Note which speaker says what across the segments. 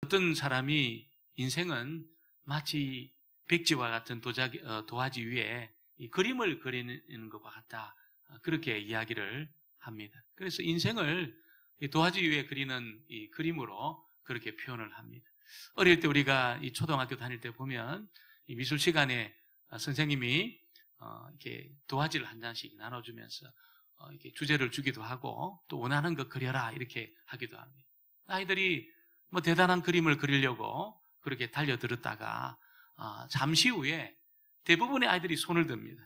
Speaker 1: 어떤 사람이 인생은 마치 백지와 같은 도화지 위에 이 그림을 그리는 것과 같다, 그렇게 이야기를 합니다. 그래서 인생을 이 도화지 위에 그리는 이 그림으로 그렇게 표현을 합니다. 어릴 때 우리가 이 초등학교 다닐 때 보면 이 미술 시간에 선생님이 이렇게 도화지를 한 장씩 나눠주면서 이렇게 주제를 주기도 하고 또 원하는 거 그려라 이렇게 하기도 합니다. 아이들이 뭐 대단한 그림을 그리려고 그렇게 달려들었다가 잠시 후에 대부분의 아이들이 손을 듭니다.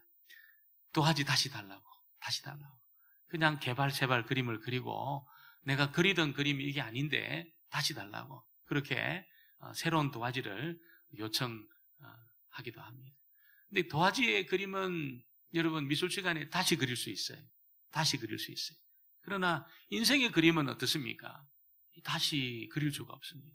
Speaker 1: 도화지 다시 달라고, 다시 달라고. 그냥 개발세발 그림을 그리고 내가 그리던 그림이 이게 아닌데 다시 달라고, 그렇게 새로운 도화지를 요청하기도 합니다. 근데 도화지의 그림은 여러분 미술 시간에 다시 그릴 수 있어요. 다시 그릴 수 있어요. 그러나 인생의 그림은 어떻습니까? 다시 그릴 수가 없습니다.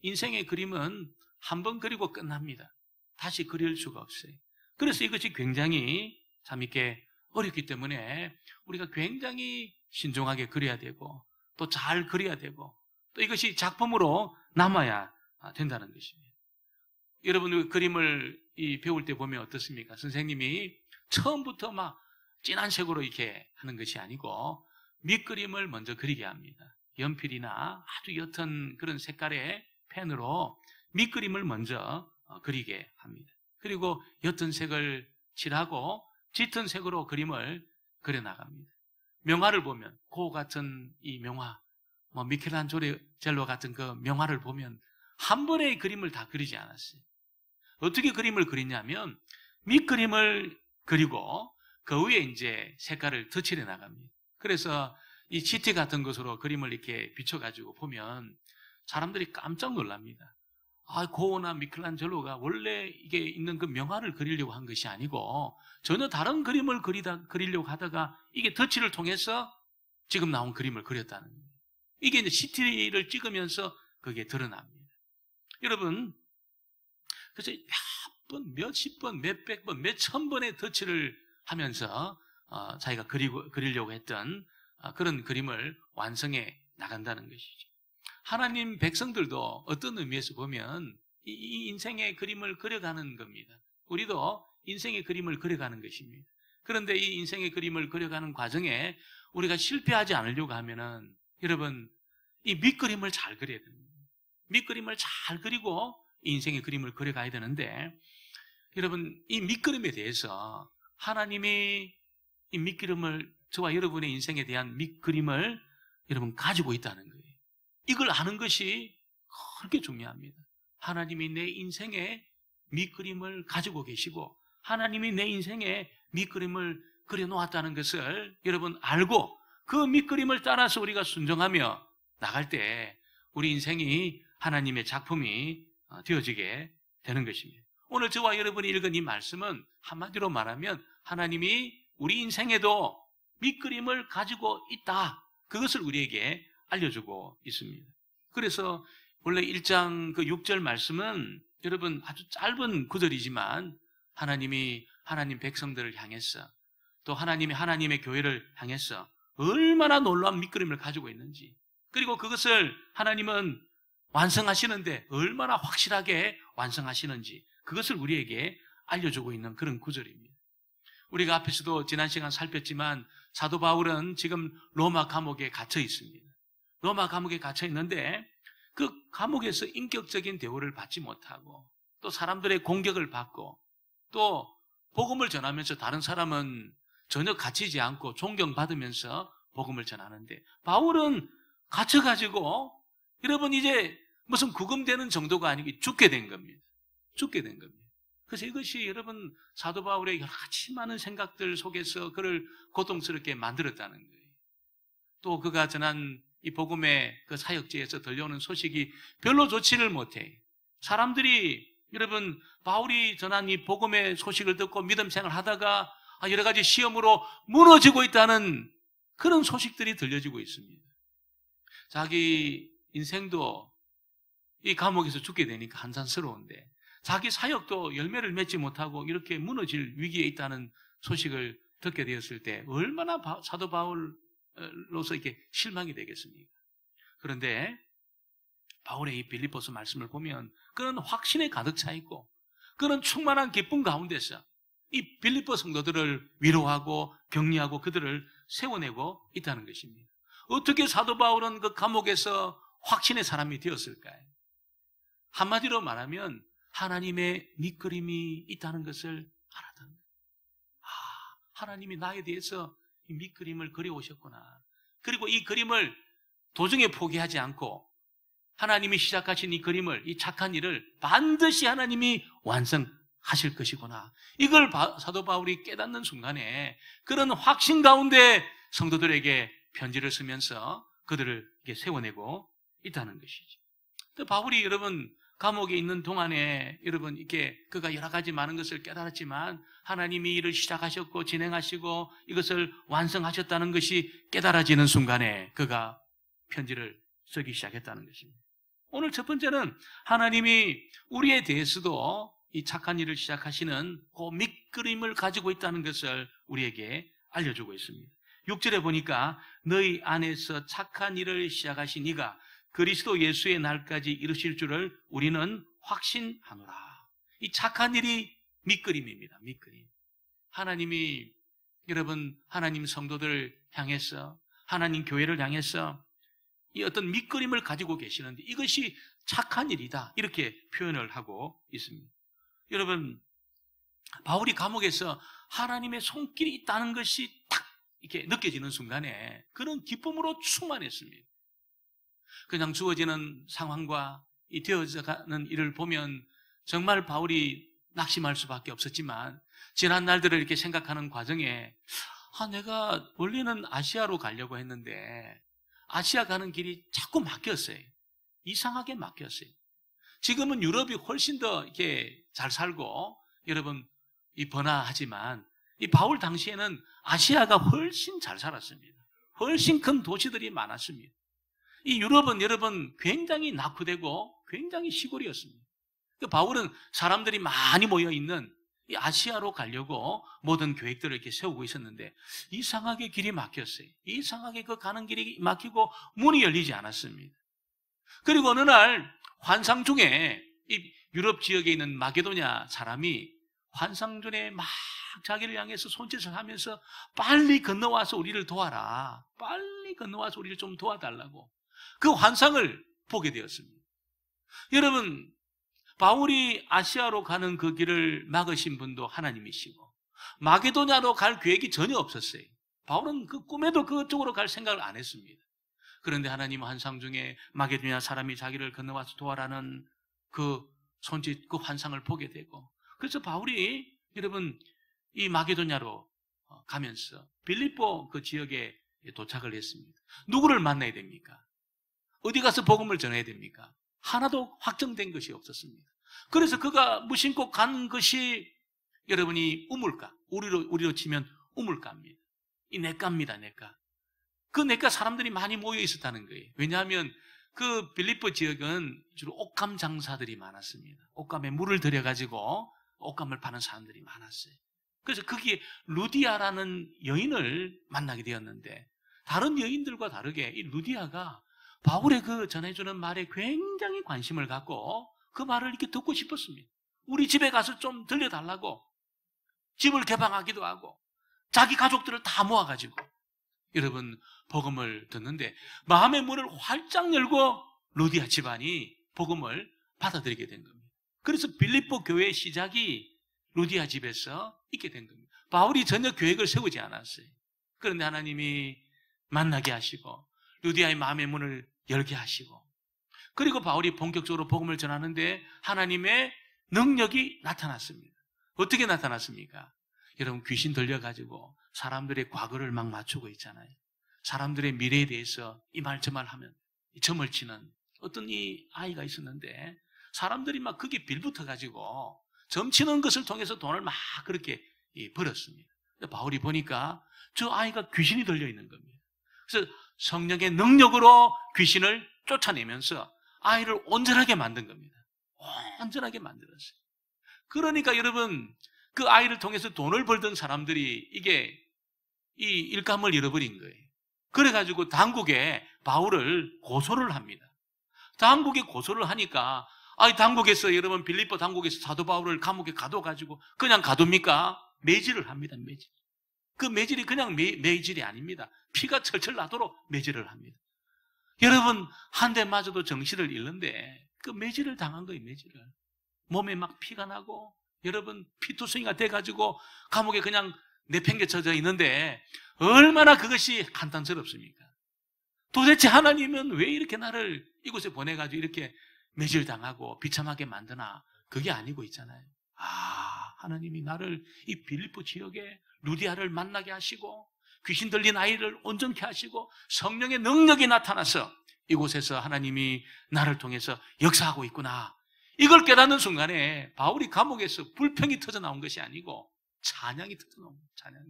Speaker 1: 인생의 그림은 한 번 그리고 끝납니다. 다시 그릴 수가 없어요. 그래서 이것이 굉장히 참 이렇게 어렵기 때문에 우리가 굉장히 신중하게 그려야 되고 또 잘 그려야 되고 또 이것이 작품으로 남아야 된다는 것입니다. 여러분 그림을 배울 때 보면 어떻습니까? 선생님이 처음부터 막 진한 색으로 이렇게 하는 것이 아니고 밑그림을 먼저 그리게 합니다. 연필이나 아주 옅은 그런 색깔의 펜으로 밑그림을 먼저 그리게 합니다. 그리고 옅은 색을 칠하고 짙은 색으로 그림을 그려나갑니다. 명화를 보면 고 같은 이 명화, 뭐 미켈란젤로 같은 그 명화를 보면 한 번에 그림을 다 그리지 않았어요. 어떻게 그림을 그리냐면 밑그림을 그리고 그 위에 이제 색깔을 덧칠해 나갑니다. 그래서 이 지티 같은 것으로 그림을 이렇게 비춰가지고 보면 사람들이 깜짝 놀랍니다. 고우나 미켈란젤로가 원래 이게 있는 그 명화를 그리려고 한 것이 아니고 전혀 다른 그림을 그리려고 하다가 이게 덧칠을 통해서 지금 나온 그림을 그렸다는 거예요. 이게 이제 CT를 찍으면서 그게 드러납니다. 여러분, 그래서 몇 번, 몇십 번, 몇백 번, 몇천 번의 덧칠을 하면서 자기가 그리려고 했던 그런 그림을 완성해 나간다는 것이죠. 하나님 백성들도 어떤 의미에서 보면 이 인생의 그림을 그려가는 겁니다. 우리도 인생의 그림을 그려가는 것입니다. 그런데 이 인생의 그림을 그려가는 과정에 우리가 실패하지 않으려고 하면은 여러분 이 밑그림을 잘 그려야 됩니다. 밑그림을 잘 그리고 이 인생의 그림을 그려가야 되는데 여러분 이 밑그림에 대해서 하나님이 이 밑그림을 저와 여러분의 인생에 대한 밑그림을 여러분 가지고 있다는 거예요. 이걸 아는 것이 그렇게 중요합니다. 하나님이 내 인생의 밑그림을 가지고 계시고 하나님이 내 인생의 밑그림을 그려놓았다는 것을 여러분 알고 그 밑그림을 따라서 우리가 순종하며 나갈 때 우리 인생이 하나님의 작품이 되어지게 되는 것입니다. 오늘 저와 여러분이 읽은 이 말씀은 한마디로 말하면 하나님이 우리 인생에도 밑그림을 가지고 있다, 그것을 우리에게 알려주고 있습니다. 그래서 원래 1장 그 6절 말씀은 여러분 아주 짧은 구절이지만 하나님이 하나님 백성들을 향해서 또 하나님이 하나님의 교회를 향해서 얼마나 놀라운 밑그림을 가지고 있는지, 그리고 그것을 하나님은 완성하시는데 얼마나 확실하게 완성하시는지 그것을 우리에게 알려주고 있는 그런 구절입니다. 우리가 앞에서도 지난 시간 살폈지만 사도 바울은 지금 로마 감옥에 갇혀 있습니다. 로마 감옥에 갇혀 있는데 그 감옥에서 인격적인 대우를 받지 못하고 또 사람들의 공격을 받고 또 복음을 전하면서 다른 사람은 전혀 갇히지 않고 존경받으면서 복음을 전하는데 바울은 갇혀가지고 여러분 이제 무슨 구금되는 정도가 아니고 죽게 된 겁니다. 죽게 된 겁니다. 그래서 이것이 여러분 사도 바울의 여러 가지 많은 생각들 속에서 그를 고통스럽게 만들었다는 거예요. 또 그가 전한 이 복음의 그 사역지에서 들려오는 소식이 별로 좋지를 못해. 사람들이 여러분 바울이 전한 이 복음의 소식을 듣고 믿음 생활을 하다가 여러 가지 시험으로 무너지고 있다는 그런 소식들이 들려지고 있습니다. 자기 인생도 이 감옥에서 죽게 되니까 한산스러운데 자기 사역도 열매를 맺지 못하고 이렇게 무너질 위기에 있다는 소식을 듣게 되었을 때 얼마나 사도 바울로서 이렇게 실망이 되겠습니까? 그런데 바울의 이 빌립보서 말씀을 보면 그런 확신에 가득 차 있고 그런 충만한 기쁨 가운데서 이 빌립보 성도들을 위로하고 격려하고 그들을 세워내고 있다는 것입니다. 어떻게 사도 바울은 그 감옥에서 확신의 사람이 되었을까요? 한마디로 말하면 하나님의 밑그림이 있다는 것을 알았던 거예요. 하나님이 나에 대해서 이 밑그림을 그려오셨구나. 그리고 이 그림을 도중에 포기하지 않고 하나님이 시작하신 이 그림을, 이 착한 일을 반드시 하나님이 완성하실 것이구나. 이걸 사도 바울이 깨닫는 순간에 그런 확신 가운데 성도들에게 편지를 쓰면서 그들을 세워내고 있다는 것이죠. 또 바울이 여러분 감옥에 있는 동안에 여러분 이렇게 그가 여러 가지 많은 것을 깨달았지만 하나님이 일을 시작하셨고 진행하시고 이것을 완성하셨다는 것이 깨달아지는 순간에 그가 편지를 쓰기 시작했다는 것입니다. 오늘 첫 번째는 하나님이 우리에 대해서도 이 착한 일을 시작하시는 그 밑그림을 가지고 있다는 것을 우리에게 알려주고 있습니다. 6절에 보니까 너희 안에서 착한 일을 시작하신 이가 그리스도 예수의 날까지 이루실 줄을 우리는 확신하노라. 이 착한 일이 밑그림입니다. 밑그림. 하나님이 여러분 하나님 성도들을 향해서 하나님 교회를 향해서 이 어떤 밑그림을 가지고 계시는데 이것이 착한 일이다. 이렇게 표현을 하고 있습니다. 여러분 바울이 감옥에서 하나님의 손길이 있다는 것이 딱 이렇게 느껴지는 순간에 그런 기쁨으로 충만했습니다. 그냥 주어지는 상황과 이 되어져가는 일을 보면 정말 바울이 낙심할 수밖에 없었지만 지난 날들을 이렇게 생각하는 과정에 내가 원래는 아시아로 가려고 했는데 아시아 가는 길이 자꾸 막혔어요. 이상하게 막혔어요. 지금은 유럽이 훨씬 더 이렇게 잘 살고 여러분 이 번화하지만 이 바울 당시에는 아시아가 훨씬 잘 살았습니다. 훨씬 큰 도시들이 많았습니다. 이 유럽은 여러분 굉장히 낙후되고 굉장히 시골이었습니다. 바울은 사람들이 많이 모여있는 이 아시아로 가려고 모든 계획들을 이렇게 세우고 있었는데 이상하게 길이 막혔어요. 이상하게 그 가는 길이 막히고 문이 열리지 않았습니다. 그리고 어느 날 환상 중에 이 유럽 지역에 있는 마게도냐 사람이 환상 중에 막 자기를 향해서 손짓을 하면서 빨리 건너와서 우리를 도와라. 빨리 건너와서 우리를 좀 도와달라고 그 환상을 보게 되었습니다. 여러분 바울이 아시아로 가는 그 길을 막으신 분도 하나님이시고 마게도냐로 갈 계획이 전혀 없었어요. 바울은 그 꿈에도 그쪽으로 갈 생각을 안 했습니다. 그런데 하나님 환상 중에 마게도냐 사람이 자기를 건너와서 도와라는 그 손짓, 그 환상을 보게 되고 그래서 바울이 여러분 이 마게도냐로 가면서 빌립보 그 지역에 도착을 했습니다. 누구를 만나야 됩니까? 어디 가서 복음을 전해야 됩니까? 하나도 확정된 것이 없었습니다. 그래서 그가 무심코 간 것이 여러분이 우물가, 우리로 치면 우물가입니다. 이 냇가입니다, 냇가. 그 냇가 사람들이 많이 모여 있었다는 거예요. 왜냐하면 그 빌립보 지역은 주로 옷감 장사들이 많았습니다. 옷감에 물을 들여가지고 옷감을 파는 사람들이 많았어요. 그래서 거기에 루디아라는 여인을 만나게 되었는데 다른 여인들과 다르게 이 루디아가 바울의 그 전해주는 말에 굉장히 관심을 갖고 그 말을 이렇게 듣고 싶었습니다. 우리 집에 가서 좀 들려달라고 집을 개방하기도 하고 자기 가족들을 다 모아가지고 여러분 복음을 듣는데 마음의 문을 활짝 열고 루디아 집안이 복음을 받아들이게 된 겁니다. 그래서 빌립보 교회의 시작이 루디아 집에서 있게 된 겁니다. 바울이 전혀 계획을 세우지 않았어요. 그런데 하나님이 만나게 하시고 루디아의 마음의 문을 열게 하시고 그리고 바울이 본격적으로 복음을 전하는데 하나님의 능력이 나타났습니다. 어떻게 나타났습니까? 여러분 귀신 들려가지고 사람들의 과거를 막 맞추고 있잖아요. 사람들의 미래에 대해서 이 말 저 말 하면 점을 치는 어떤 이 아이가 있었는데 사람들이 막 그게 빌붙어가지고 점치는 것을 통해서 돈을 막 그렇게 벌었습니다. 바울이 보니까 저 아이가 귀신이 들려있는 겁니다. 그래서 성령의 능력으로 귀신을 쫓아내면서 아이를 온전하게 만든 겁니다. 온전하게 만들었어요. 그러니까 여러분 그 아이를 통해서 돈을 벌던 사람들이 이게 이 일감을 잃어버린 거예요. 그래가지고 당국에 바울을 고소를 합니다. 당국에 고소를 하니까, 당국에서, 여러분, 빌립보 당국에서 사도 바울을 감옥에 가둬가지고 그냥 가둡니까? 매질을 합니다, 매질. 그 매질이 그냥 매질이 아닙니다. 피가 철철 나도록 매질을 합니다. 여러분, 한 대 맞아도 정신을 잃는데 그 매질을 당한 거예요, 매질을. 몸에 막 피가 나고, 여러분, 피투성이가 돼가지고 감옥에 그냥 내팽개쳐져 있는데 얼마나 그것이 간단스럽습니까? 도대체 하나님은 왜 이렇게 나를 이곳에 보내가지고 이렇게 매질당하고 비참하게 만드나? 그게 아니고 있잖아요. 하나님이 나를 이 빌립보 지역에 루디아를 만나게 하시고 귀신 들린 아이를 온전케 하시고 성령의 능력이 나타나서 이곳에서 하나님이 나를 통해서 역사하고 있구나. 이걸 깨닫는 순간에 바울이 감옥에서 불평이 터져 나온 것이 아니고 찬양이 터져 나온 거예요. 찬양이.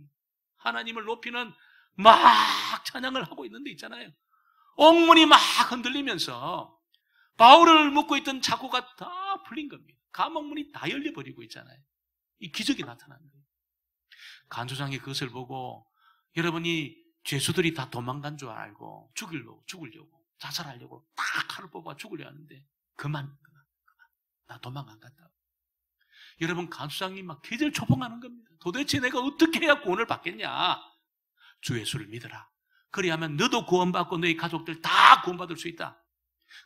Speaker 1: 하나님을 높이는 막 찬양을 하고 있는데 있잖아요. 옥문이 막 흔들리면서 바울을 묶고 있던 자고가 다 풀린 겁니다. 감옥문이 다 열려버리고 있잖아요. 이 기적이 나타난 거예요. 간수장이 그것을 보고, 여러분이 죄수들이 다 도망간 줄 알고 죽으려고 자살하려고 딱 칼을 뽑아 죽으려 하는데 그만 나 도망 안 간다. 여러분, 간수장이 막 기절초봉하는 겁니다. 도대체 내가 어떻게 해야 구원을 받겠냐? 주 예수를 믿어라. 그리하면 너도 구원받고 너희 가족들 다 구원받을 수 있다.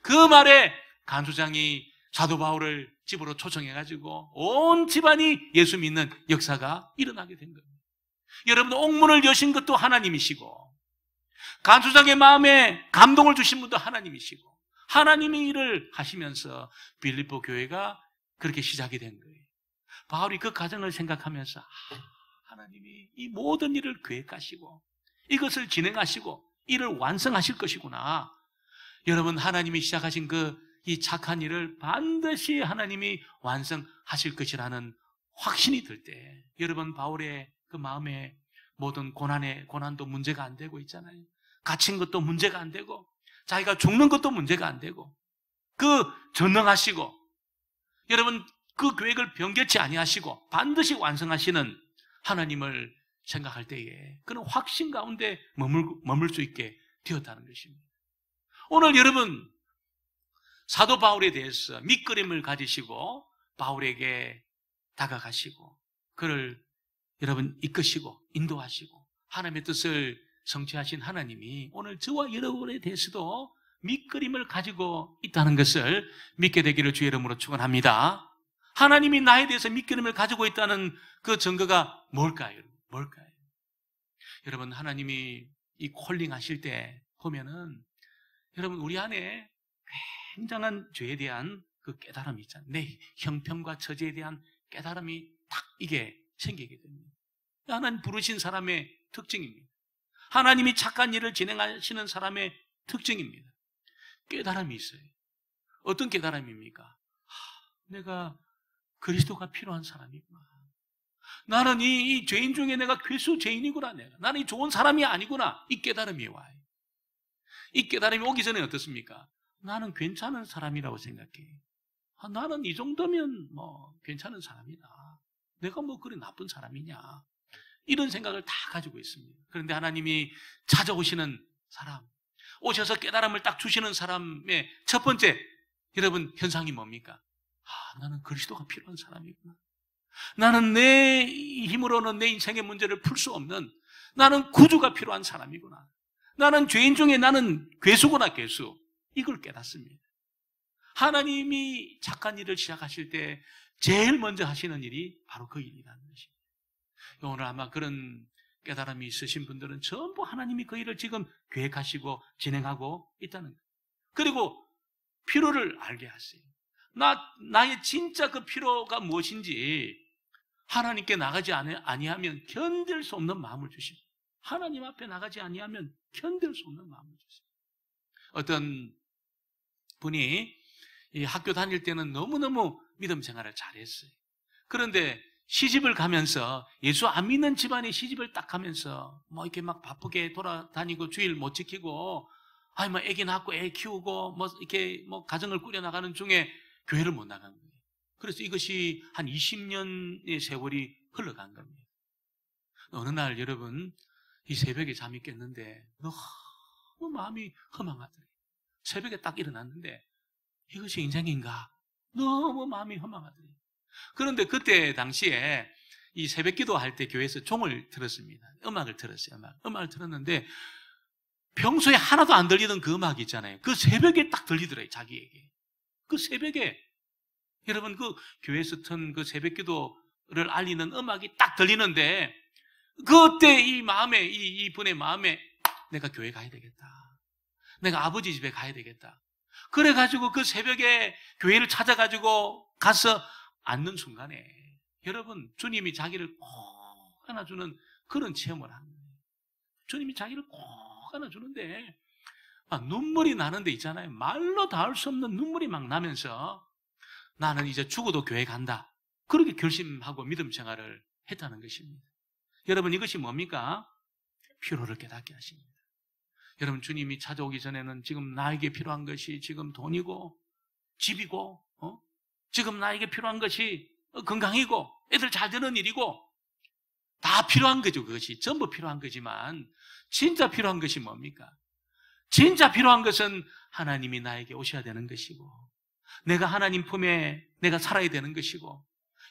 Speaker 1: 그 말에 간수장이 사도 바울을 집으로 초청해가지고 온 집안이 예수 믿는 역사가 일어나게 된 겁니다. 여러분, 옥문을 여신 것도 하나님이시고 간수장의 마음에 감동을 주신 분도 하나님이시고 하나님이 일을 하시면서 빌립보 교회가 그렇게 시작이 된 거예요. 바울이 그 과정을 생각하면서 하나님이 이 모든 일을 계획하시고 이것을 진행하시고 이를 완성하실 것이구나. 여러분, 하나님이 시작하신 이 착한 일을 반드시 하나님이 완성하실 것이라는 확신이 들 때, 여러분, 바울의 그 마음에 모든 고난도 문제가 안 되고 있잖아요. 갇힌 것도 문제가 안 되고 자기가 죽는 것도 문제가 안 되고 그 전능하시고 여러분 그 계획을 변개치 아니하시고 반드시 완성하시는 하나님을 생각할 때에 그런 확신 가운데 머물 수 있게 되었다는 것입니다. 오늘 여러분 사도 바울에 대해서 밑그림을 가지시고 바울에게 다가가시고 그를 여러분 이끄시고 인도하시고 하나님의 뜻을 성취하신 하나님이 오늘 저와 여러분에 대해서도 밑그림을 가지고 있다는 것을 믿게 되기를 주의 이름으로 축원합니다. 하나님이 나에 대해서 밑그림을 가지고 있다는 그 증거가 뭘까요? 여러분, 하나님이 이 콜링 하실 때 보면은 여러분 우리 안에 굉장한 죄에 대한 그 깨달음이 있잖아요. 내 형편과 처지에 대한 깨달음이 딱 이게 생기게 됩니다. 하나님 부르신 사람의 특징입니다. 하나님이 착한 일을 진행하시는 사람의 특징입니다. 깨달음이 있어요. 어떤 깨달음입니까? 내가 그리스도가 필요한 사람이구나. 나는 이 죄인 중에 내가 괴수 죄인이구나. 나는 이 좋은 사람이 아니구나. 이 깨달음이 와요. 이 깨달음이 오기 전에 어떻습니까? 나는 괜찮은 사람이라고 생각해. 나는 이 정도면 괜찮은 사람이다. 내가 그리 나쁜 사람이냐. 이런 생각을 다 가지고 있습니다. 그런데 하나님이 찾아오시는 사람, 오셔서 깨달음을 딱 주시는 사람의 첫 번째 여러분 현상이 뭡니까? 나는 그리스도가 필요한 사람이구나. 나는 내 힘으로는 내 인생의 문제를 풀 수 없는 나는 구주가 필요한 사람이구나. 나는 죄인 중에 나는 괴수구나, 괴수. 이걸 깨닫습니다. 하나님이 착한 일을 시작하실 때 제일 먼저 하시는 일이 바로 그 일이라는 것입니다. 오늘 아마 그런 깨달음이 있으신 분들은 전부 하나님이 그 일을 지금 계획하시고 진행하고 있다는 거예요. 그리고 필요를 알게 하세요. 나의 진짜 그 필요가 무엇인지 하나님께 나가지 아니하면 견딜 수 없는 마음을 주십니다. 하나님 앞에 나가지 아니하면 견딜 수 없는 마음을 주십니다. 어떤 분이 이 학교 다닐 때는 너무너무 믿음 생활을 잘했어요. 그런데 시집을 가면서 예수 안 믿는 집안이 시집을 딱 가면서 이렇게 막 바쁘게 돌아다니고 주일 못 지키고 애기 낳고 애 키우고 이렇게 가정을 꾸려나가는 중에 교회를 못 나간 거예요. 그래서 이것이 한 20년의 세월이 흘러간 겁니다. 어느 날 여러분 이 새벽에 잠이 깼는데 너무 마음이 허망하더래요. 새벽에 딱 일어났는데 이것이 인생인가? 너무 마음이 허망하더니. 그런데 그때 당시에 이 새벽기도 할 때 교회에서 종을 들었습니다. 음악을 들었어요. 음악을 들었는데 평소에 하나도 안 들리던 그 음악이 있잖아요. 그 새벽에 딱 들리더래요, 자기에게. 그 새벽에. 여러분, 그 교회에서 튼 그 새벽기도를 알리는 음악이 딱 들리는데 그때 이 마음에, 이분의 마음에 내가 교회 가야 되겠다. 내가 아버지 집에 가야 되겠다. 그래가지고 그 새벽에 교회를 찾아가지고 가서 앉는 순간에 여러분, 주님이 자기를 꼭 안아주는 그런 체험을 하는 거예요. 주님이 자기를 꼭 안아주는데 막 눈물이 나는 데 있잖아요. 말로 닿을 수 없는 눈물이 막 나면서 나는 이제 죽어도 교회 간다. 그렇게 결심하고 믿음 생활을 했다는 것입니다. 여러분, 이것이 뭡니까? 피로를 깨닫게 하십니다. 여러분, 주님이 찾아오기 전에는 지금 나에게 필요한 것이 지금 돈이고 집이고 지금 나에게 필요한 것이 건강이고 애들 잘 되는 일이고 다 필요한 거죠. 그것이 전부 필요한 거지만 진짜 필요한 것이 뭡니까? 진짜 필요한 것은 하나님이 나에게 오셔야 되는 것이고 내가 하나님 품에 내가 살아야 되는 것이고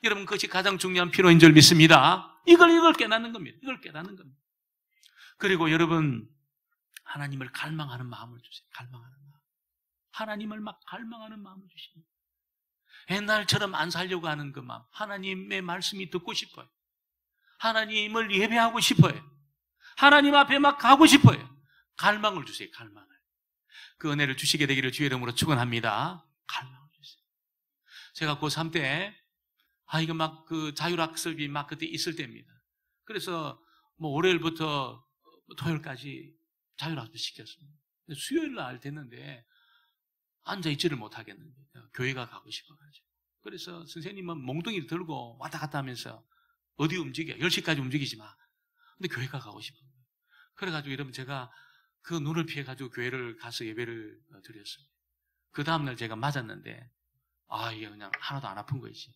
Speaker 1: 여러분, 그것이 가장 중요한 필요인 줄 믿습니다. 이걸 깨닫는 겁니다. 이걸 깨닫는 겁니다. 그리고 여러분, 하나님을 갈망하는 마음을 주세요. 갈망하는 마음. 하나님을 막 갈망하는 마음을 주십니다. 옛날처럼 안 살려고 하는 그 마음. 하나님의 말씀이 듣고 싶어요. 하나님을 예배하고 싶어요. 하나님 앞에 막 가고 싶어요. 갈망을 주세요. 갈망을. 그 은혜를 주시게 되기를 주의 이름으로 축원합니다. 갈망을 주세요. 제가 고3 때 이거 막 그 자율학습이 막 그때 있을 때입니다. 그래서 뭐 월요일부터 토요일까지 자율학습 시켰습니다. 수요일 날 됐는데 앉아있지를 못하겠는 거예요. 교회가 가고 싶어가지고. 그래서 선생님은 몽둥이를 들고 왔다 갔다 하면서 어디 움직여? 10시까지 움직이지 마. 근데 교회가 가고 싶은 거예요. 그래가지고 여러분, 제가 그 눈을 피해가지고 교회를 가서 예배를 드렸습니다. 그 다음날 제가 맞았는데 이게 그냥 하나도 안 아픈 거지.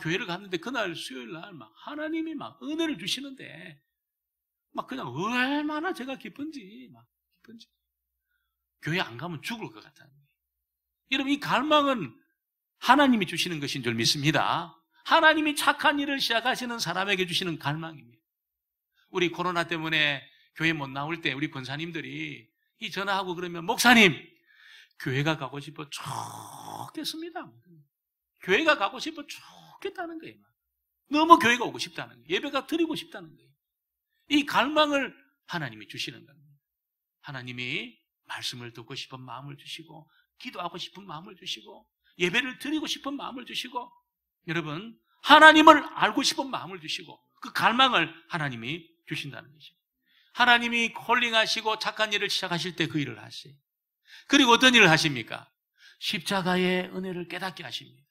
Speaker 1: 교회를 갔는데 그날 수요일 날 막 하나님이 막 은혜를 주시는데 막 그냥 얼마나 제가 기쁜지 교회 안 가면 죽을 것 같다는 거예요. 여러분, 이 갈망은 하나님이 주시는 것인 줄 믿습니다. 하나님이 착한 일을 시작하시는 사람에게 주시는 갈망입니다. 우리 코로나 때문에 교회 못 나올 때 우리 권사님들이 이 전화하고 그러면 목사님, 교회가 가고 싶어 좋겠습니다. 교회가 가고 싶어 좋겠다는 거예요. 너무 교회가 오고 싶다는 거예요. 예배가 드리고 싶다는 거예요. 이 갈망을 하나님이 주시는 겁니다. 하나님이 말씀을 듣고 싶은 마음을 주시고 기도하고 싶은 마음을 주시고 예배를 드리고 싶은 마음을 주시고 여러분, 하나님을 알고 싶은 마음을 주시고 그 갈망을 하나님이 주신다는 것입니다. 하나님이 콜링하시고 착한 일을 시작하실 때 그 일을 하세요. 그리고 어떤 일을 하십니까? 십자가의 은혜를 깨닫게 하십니다.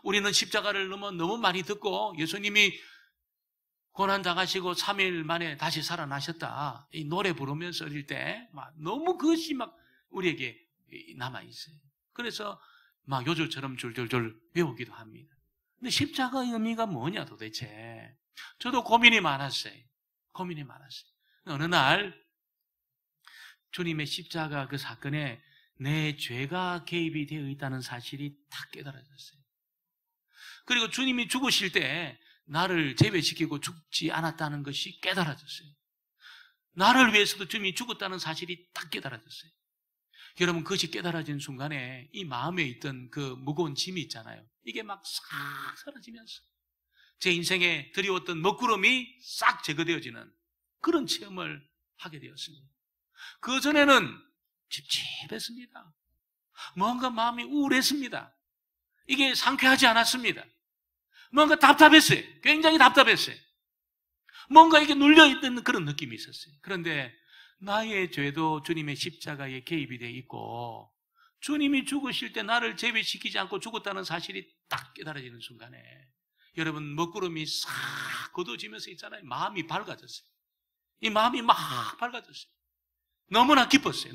Speaker 1: 우리는 십자가를 너무 많이 듣고 예수님이 고난당하시고 3일 만에 다시 살아나셨다 이 노래 부르면서 어릴 때 너무 그것이 막 우리에게 남아있어요. 그래서 막 요절처럼 줄줄줄 외우기도 합니다. 근데 십자가의 의미가 뭐냐 도대체. 저도 고민이 많았어요. 어느 날 주님의 십자가 그 사건에 내 죄가 개입이 되어 있다는 사실이 딱 깨달아졌어요. 그리고 주님이 죽으실 때 나를 제외시키고 죽지 않았다는 것이 깨달아졌어요. 나를 위해서도 주님이 죽었다는 사실이 딱 깨달아졌어요. 여러분, 그것이 깨달아진 순간에 이 마음에 있던 그 무거운 짐이 있잖아요. 이게 막 싹 사라지면서 제 인생에 드리웠던 먹구름이 싹 제거되어지는 그런 체험을 하게 되었습니다. 그 전에는 찝찝했습니다. 뭔가 마음이 우울했습니다. 이게 상쾌하지 않았습니다. 뭔가 답답했어요. 굉장히 답답했어요. 뭔가 이게 눌려있는 그런 느낌이 있었어요. 그런데 나의 죄도 주님의 십자가에 개입이 되어 있고 주님이 죽으실 때 나를 제외시키지 않고 죽었다는 사실이 딱 깨달아지는 순간에 여러분, 먹구름이 싹 걷어지면서 있잖아요. 마음이 밝아졌어요. 이 마음이 막 밝아졌어요. 너무나 기뻤어요.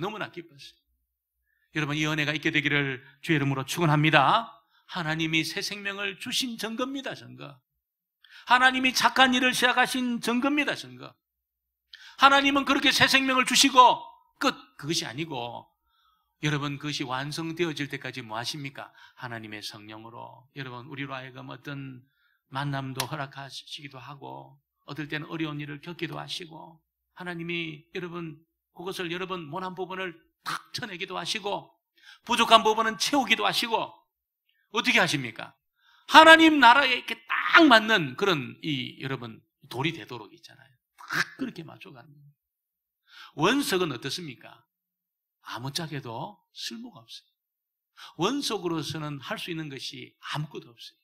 Speaker 1: 여러분, 이 은혜가 있게 되기를 주의 이름으로 축원합니다. 하나님이 새 생명을 주신 증거입니다. 증거. 하나님이 착한 일을 시작하신 증거입니다. 증거. 하나님은 그렇게 새 생명을 주시고 그것이 아니고 여러분, 그것이 완성되어질 때까지 뭐 하십니까? 하나님의 성령으로 여러분 우리로 하여금 어떤 만남도 허락하시기도 하고, 어떨 때는 어려운 일을 겪기도 하시고, 하나님이 여러분 그것을 여러분 모난 부분을 탁 쳐내기도 하시고, 부족한 부분은 채우기도 하시고, 어떻게 하십니까? 하나님 나라에 이렇게 딱 맞는 그런 여러분 돌이 되도록 있잖아요. 딱 그렇게 맞춰가는 거예요. 원석은 어떻습니까? 아무짝에도 쓸모가 없어요. 원석으로서는 할 수 있는 것이 아무것도 없어요.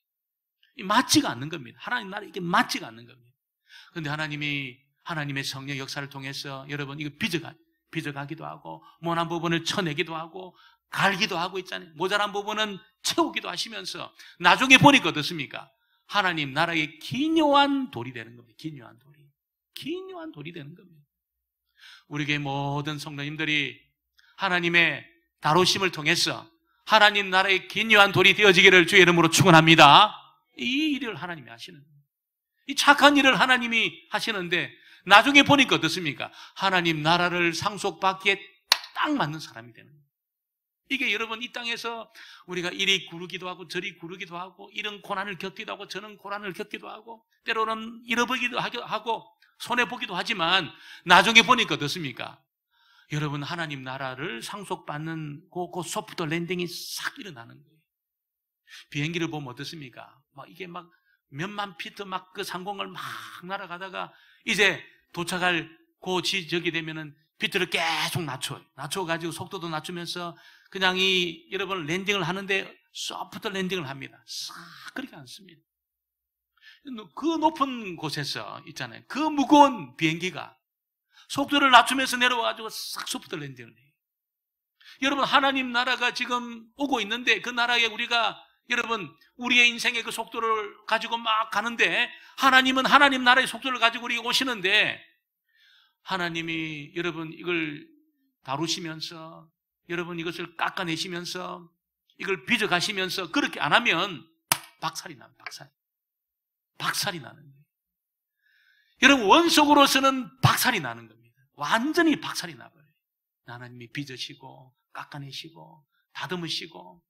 Speaker 1: 맞지가 않는 겁니다. 하나님 나라에 이게 맞지가 않는 겁니다. 그런데 하나님의 성령 역사를 통해서 여러분 이거 빚어가기도 하고, 모난 부분을 쳐내기도 하고, 갈기도 하고 있잖아요. 모자란 부분은 채우기도 하시면서 나중에 보니까 어떻습니까? 하나님 나라의 기묘한 돌이 되는 겁니다. 기묘한 돌이 되는 겁니다. 우리 교회 모든 성도님들이 하나님의 다루심을 통해서 하나님 나라의 기묘한 돌이 되어지기를 주의 이름으로 축원합니다. 이 일을 하나님이 하시는 거예요. 이 착한 일을 하나님이 하시는데 나중에 보니까 어떻습니까? 하나님 나라를 상속받기에 딱 맞는 사람이 되는 거예요. 이게 여러분 이 땅에서 우리가 이리 구르기도 하고 저리 구르기도 하고, 이런 고난을 겪기도 하고 저런 고난을 겪기도 하고, 때로는 잃어버리기도 하고 손해보기도 하지만 나중에 보니까 어떻습니까? 여러분 하나님 나라를 상속받는 그 소프트 랜딩이 싹 일어나는 거예요. 비행기를 보면 어떻습니까? 이게 몇만 피트 그 상공을 막 날아가다가 이제 도착할 저기 되면은 비트를 계속 낮춰가지고 속도도 낮추면서 그냥 여러분 랜딩을 하는데 소프트 랜딩을 합니다. 싹 그렇게 않습니다. 그 높은 곳에서 있잖아요. 그 무거운 비행기가 속도를 낮추면서 내려와가지고 싹 소프트 랜딩을 해요. 여러분 하나님 나라가 지금 오고 있는데, 그 나라에 우리가 여러분 우리의 인생의 그 속도를 가지고 막 가는데, 하나님은 하나님 나라의 속도를 가지고 우리가 오시는데, 하나님이 여러분 이걸 다루시면서 여러분 이것을 깎아내시면서 이걸 빚어가시면서 그렇게 안 하면 박살이 나는 거예요. 여러분 원석으로서는 박살이 나는 겁니다. 완전히 박살이 나버려요. 하나님이 빚으시고 깎아내시고 다듬으시고,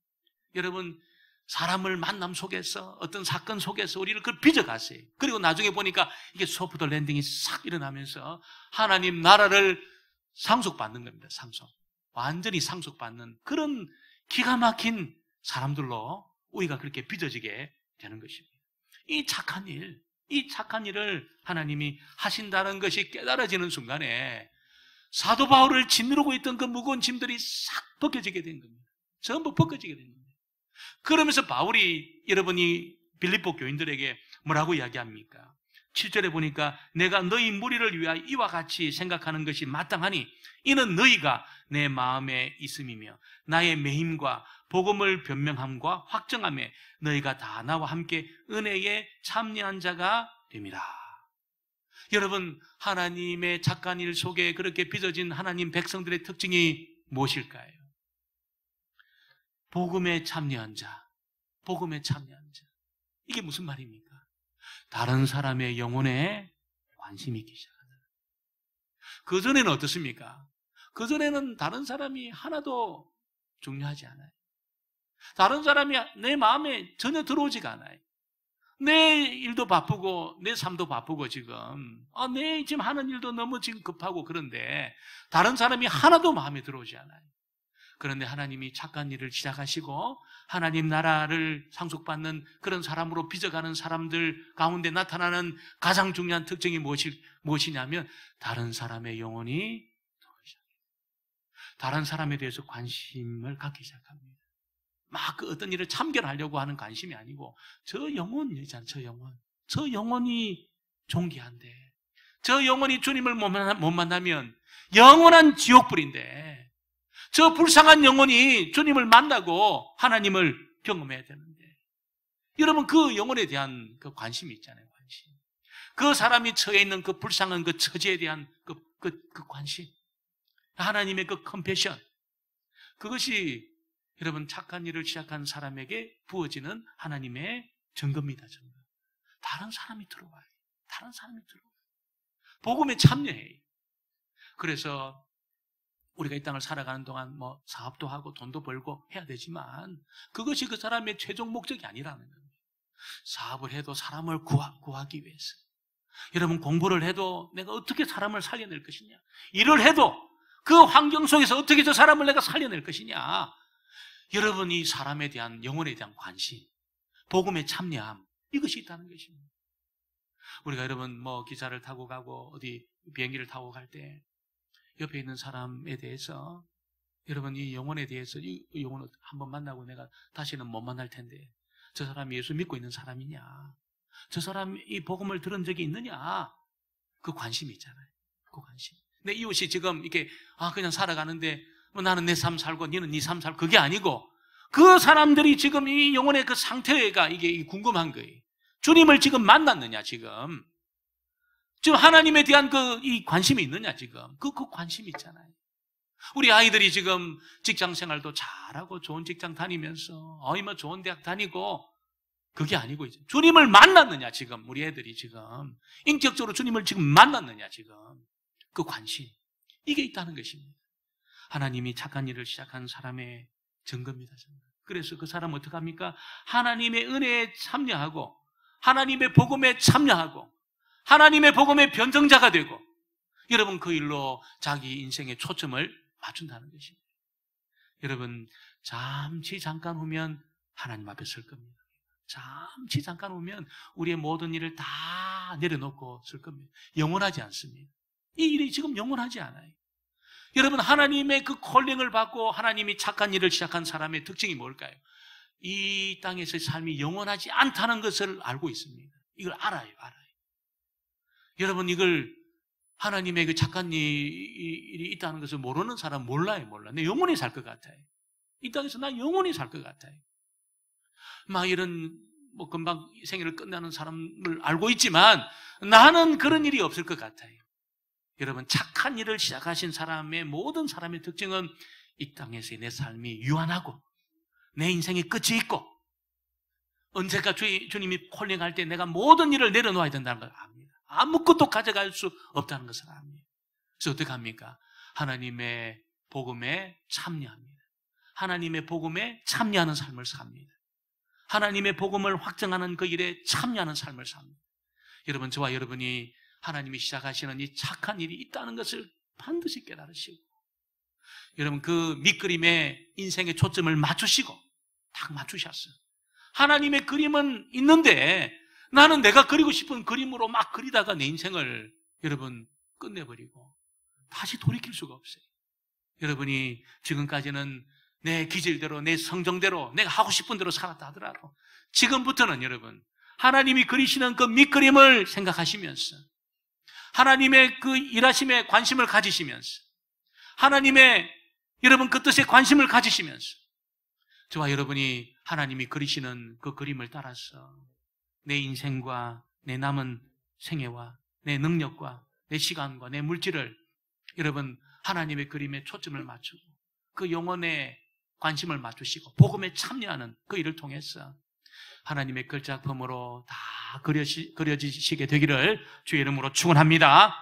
Speaker 1: 여러분 사람을 만남 속에서 어떤 사건 속에서 우리를 그걸 빚어갔어요. 그리고 나중에 보니까 이게 소프트 랜딩이 싹 일어나면서 하나님 나라를 상속받는 겁니다. 완전히 상속받는 그런 기가 막힌 사람들로 우리가 그렇게 빚어지게 되는 것입니다. 이 착한 일을 하나님이 하신다는 것이 깨달아지는 순간에 사도 바울을 짓누르고 있던 그 무거운 짐들이 싹 벗겨지게 된 겁니다. 전부 벗겨지게 된 겁니다. 그러면서 바울이 여러분이 빌립보 교인들에게 뭐라고 이야기합니까? 7절에 보니까 내가 너희 무리를 위하여 이와 같이 생각하는 것이 마땅하니 이는 너희가 내 마음에 있음이며 나의 매임과 복음을 변명함과 확정함에 너희가 다 나와 함께 은혜에 참여한 자가 됨이라. 여러분 하나님의 착한 일 속에 그렇게 빚어진 하나님 백성들의 특징이 무엇일까요? 복음에 참여한 자. 이게 무슨 말입니까? 다른 사람의 영혼에 관심이 있기 시작하다. 그전에는 어떻습니까? 그전에는 다른 사람이 하나도 중요하지 않아요. 다른 사람이 내 마음에 전혀 들어오지가 않아요. 내 일도 바쁘고 내 삶도 바쁘고 내 지금 하는 일도 너무 지금 급하고 그런데 다른 사람이 하나도 마음에 들어오지 않아요. 그런데 하나님이 착한 일을 시작하시고 하나님 나라를 상속받는 그런 사람으로 빚어가는 사람들 가운데 나타나는 가장 중요한 특징이 무엇이냐면 다른 사람의 영혼이 다른 사람에 대해서 관심을 갖기 시작합니다. 막 그 어떤 일을 참견하려고 하는 관심이 아니고 저 영혼이잖아요. 저 영혼이 존귀한데, 저 영혼이 주님을 못 만나면 영원한 지옥불인데, 저 불쌍한 영혼이 주님을 만나고 하나님을 경험해야 되는데, 여러분 그 영혼에 대한 그 관심이 있잖아요. 그 사람이 처해 있는 그 불쌍한 그 처지에 대한 그 관심, 하나님의 그 컴패션, 그것이 여러분 착한 일을 시작한 사람에게 부어지는 하나님의 증거입니다. 다른 사람이 들어와요. 복음에 참여해요. 그래서 우리가 이 땅을 살아가는 동안 뭐 사업도 하고 돈도 벌고 해야 되지만 그것이 그 사람의 최종 목적이 아니라는 겁니다. 사업을 해도 사람을 구하기 위해서, 여러분 공부를 해도 내가 어떻게 사람을 살려낼 것이냐, 일을 해도 그 환경 속에서 어떻게 저 사람을 내가 살려낼 것이냐, 여러분 이 사람에 대한, 영혼에 대한 관심, 복음에 참여함, 이것이 있다는 것입니다. 우리가 여러분 뭐 기차를 타고 가고 어디 비행기를 타고 갈 때 옆에 있는 사람에 대해서, 여러분 이 영혼에 대해서, 이 영혼을 한번 만나고 내가 다시는 못 만날 텐데 저 사람이 예수 믿고 있는 사람이냐, 저 사람이 이 복음을 들은 적이 있느냐, 그 관심이 있잖아요. 그 관심. 내 이웃이 지금 이렇게 그냥 살아가는데 뭐 나는 내 삶 살고 너는 네 삶 살고, 그게 아니고 그 사람들이 지금 이 영혼의 그 상태가 이게 궁금한 거예요. 주님을 지금 만났느냐, 지금 하나님에 대한 이 관심이 있느냐, 지금 그 관심이 있잖아요. 우리 아이들이 지금 직장 생활도 잘하고 좋은 직장 다니면서 뭐 좋은 대학 다니고, 그게 아니고 이제 주님을 만났느냐, 지금 우리 애들이 지금 인격적으로 주님을 지금 만났느냐, 지금 그 관심, 이게 있다는 것입니다. 하나님이 착한 일을 시작한 사람의 증거입니다. 그래서 그 사람은 어떻게 합니까? 하나님의 은혜에 참여하고 하나님의 복음에 참여하고 하나님의 복음의 변증자가 되고, 여러분 그 일로 자기 인생의 초점을 맞춘다는 것입니다. 여러분 잠깐 후면 하나님 앞에 설 겁니다. 잠깐 후면 우리의 모든 일을 다 내려놓고 설 겁니다. 영원하지 않습니다. 이 일이 지금 영원하지 않아요. 여러분 하나님의 그 콜링을 받고 하나님이 착한 일을 시작한 사람의 특징이 뭘까요? 이 땅에서의 삶이 영원하지 않다는 것을 알고 있습니다. 이걸 알아요. 여러분 이걸, 하나님의 그 착한 일이 있다는 것을 모르는 사람 몰라. 내 영원히 살 것 같아요. 이 땅에서 나 영원히 살 것 같아요. 막 이런 뭐 금방 생애를 끝나는 사람을 알고 있지만 나는 그런 일이 없을 것 같아요. 여러분 착한 일을 시작하신 사람의, 모든 사람의 특징은 이 땅에서의 내 삶이 유한하고 내 인생의 끝이 있고, 언제까 주님이 콜링할 때 내가 모든 일을 내려놓아야 된다는 걸 압니다. 아무것도 가져갈 수 없다는 것을 압니다. 그래서 어떻게 합니까? 하나님의 복음에 참여합니다. 하나님의 복음에 참여하는 삶을 삽니다. 하나님의 복음을 확증하는 그 일에 참여하는 삶을 삽니다. 여러분 저와 여러분이 하나님이 시작하시는 이 착한 일이 있다는 것을 반드시 깨달으시고, 여러분 그 밑그림에 인생의 초점을 맞추시고 딱 맞추셨어요. 하나님의 그림은 있는데 나는 내가 그리고 싶은 그림으로 막 그리다가 내 인생을 여러분 끝내버리고 다시 돌이킬 수가 없어요. 여러분이 지금까지는 내 기질대로, 내 성정대로, 내가 하고 싶은 대로 살았다 하더라도 지금부터는 여러분 하나님이 그리시는 그 밑그림을 생각하시면서 하나님의 그 일하심에 관심을 가지시면서 하나님의 여러분 그 뜻에 관심을 가지시면서 저와 여러분이 하나님이 그리시는 그 그림을 따라서 내 인생과 내 남은 생애와 내 능력과 내 시간과 내 물질을 여러분 하나님의 그림에 초점을 맞추고 그 영혼에 관심을 맞추시고 복음에 참여하는 그 일을 통해서 하나님의 걸작품으로 다 그려지시게 되기를 주의 이름으로 축원합니다.